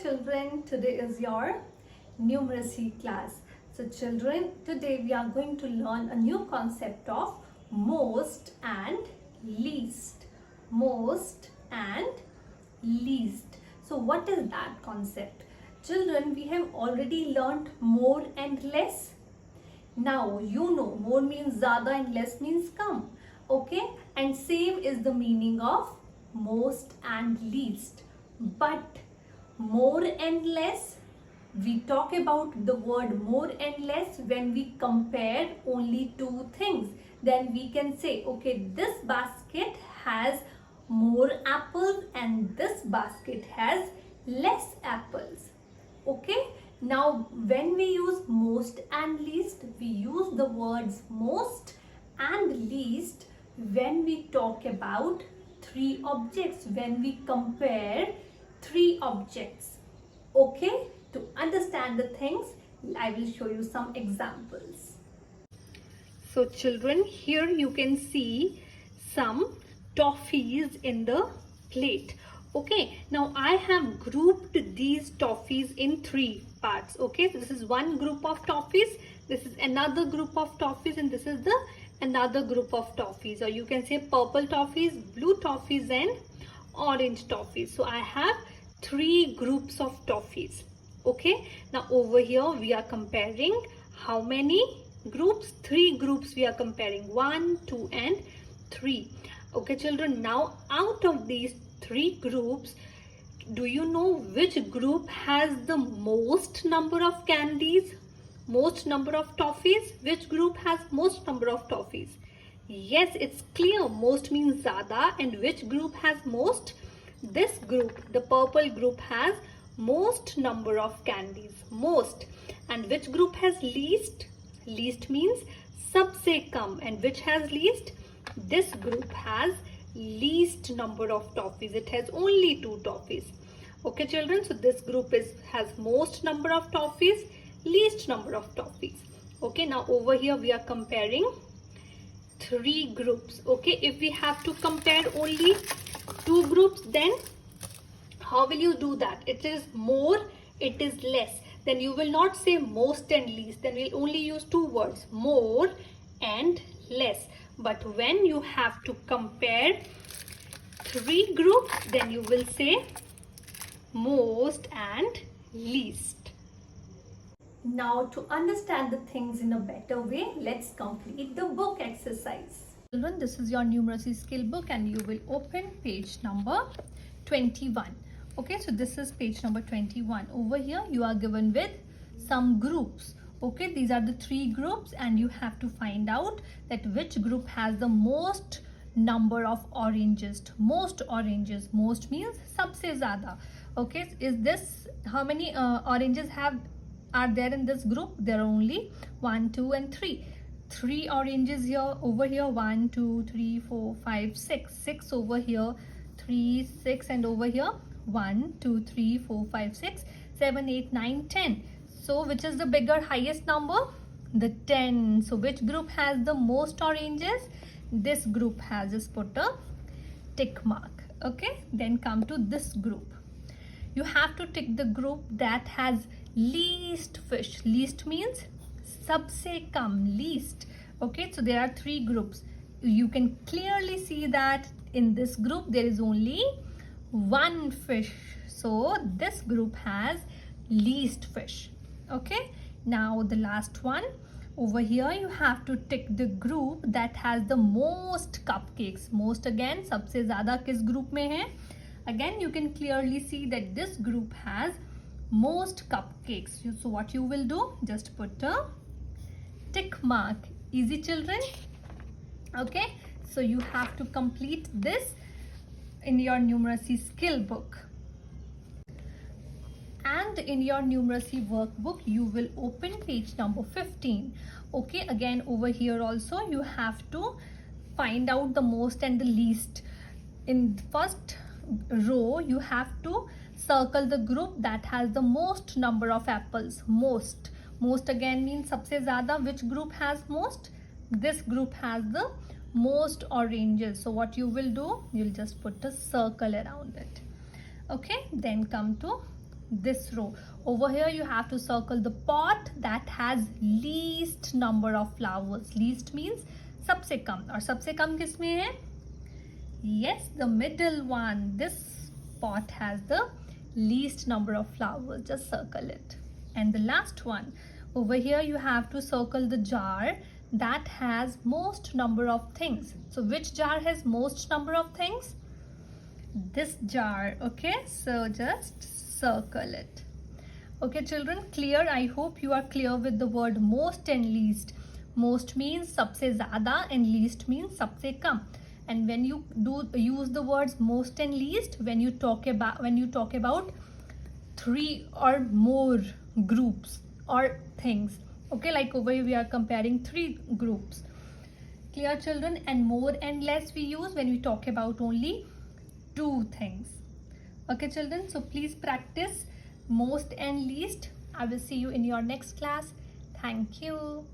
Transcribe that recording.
children, today is your numeracy class. So children, today we are going to learn a new concept of most and least. Most and least. So what is that concept? Children, we have already learned more and less. Now you know more means ज़्यादा and less means come. Okay, and same is the meaning of most and least. But more and less, we talk about the word more and less when we compare only two things. Then we can say, okay, this basket has more apples and this basket has less apples. Okay, now when we use most and least, we use the words most and least when we talk about three objects, when we compare three objects. Okay, to understand the things, I will show you some examples. So children, here you can see some toffees in the plate. Okay, now I have grouped these toffees in three parts. Okay, so this is one group of toffees, this is another group of toffees, and this is the another group of toffees, or you can say purple toffees, blue toffees and orange toffees. So I have three groups of toffees. Okay, now over here we are comparing how many groups? Three groups we are comparing, 1, 2 and 3. Okay children, now out of these three groups, do you know which group has the most number of candies, most number of toffees? Which group has most number of toffees? Yes, it's clear, most means ज़्यादा. And which group has most? This group, the purple group, has most number of candies, most. And which group has least? Least means सबसे कम. And which has least? This group has least number of toffees. It has only 2 toffees. Okay children, so this group has most number of toffees, least number of toffees. Okay, now over here we are comparing three groups. Okay, if we have to compare only two groups, then how will you do that? It is more, it is less. Then you will not say most and least. Then we'll only use two words, more and less. But when you have to compare three groups, then you will say most and least. Now to understand the things in a better way, let's complete the book exercise. Children, this is your numeracy skill book and you will open page number 21. Okay, so this is page number 21. Over here you are given with some groups. Okay, these are the three groups and you have to find out that which group has the most number of oranges. Most oranges, most means सबसे ज़्यादा. Okay, is this how many oranges are there in this group? There are only 1, 2 and 3. 3 oranges here, over here 1, 2, 3, 4, 5, 6. 6 over here, 3, 6 and over here 1, 2, 3, 4, 5, 6, 7, 8, 9, 10. So which is the bigger, highest number? The 10. So which group has the most oranges? This group has, just put a tick mark. Okay, then come to this group. You have to tick the group that has least fish. Least means सबसे कम, least. Okay, so there are three groups. You can clearly see that in this group there is only one fish. So this group has least fish. Okay, now the last one. Over here you have to tick the group that has the most cupcakes. Most again, सबसे ज़्यादा किस group में है? Again you can clearly see that this group has most cupcakes. So what you will do? Just put a tick mark. Easy children? Okay, so you have to complete this in your numeracy skill book. And in your numeracy workbook, you will open page number 15. Okay, again over here also you have to find out the most and the least. In the first row, you have to circle the group that has the most number of apples. Most. Most again means सबसे ज़्यादा. Which group has most? This group has the most oranges. So what you will do? You'll just put a circle around it. Okay, then come to this row. Over here you have to circle the pot that has least number of flowers. Least means सबसे कम, और सबसे कम किसमें है? Yes, the middle one. This pot has the least number of flowers. Just circle it. And the last one, over here you have to circle the jar that has most number of things. So which jar has most number of things? This jar. Okay, so just circle it. Okay children, clear? I hope you are clear with the word most and least. Most means सबसे ज़्यादा and least means सबसे कम. And when you use the words most and least, when you talk about three or more groups or things. Okay, like over here we are comparing three groups. Clear children? And more and less we use when we talk about only two things. Okay children, so please practice most and least. I will see you in your next class. Thank you.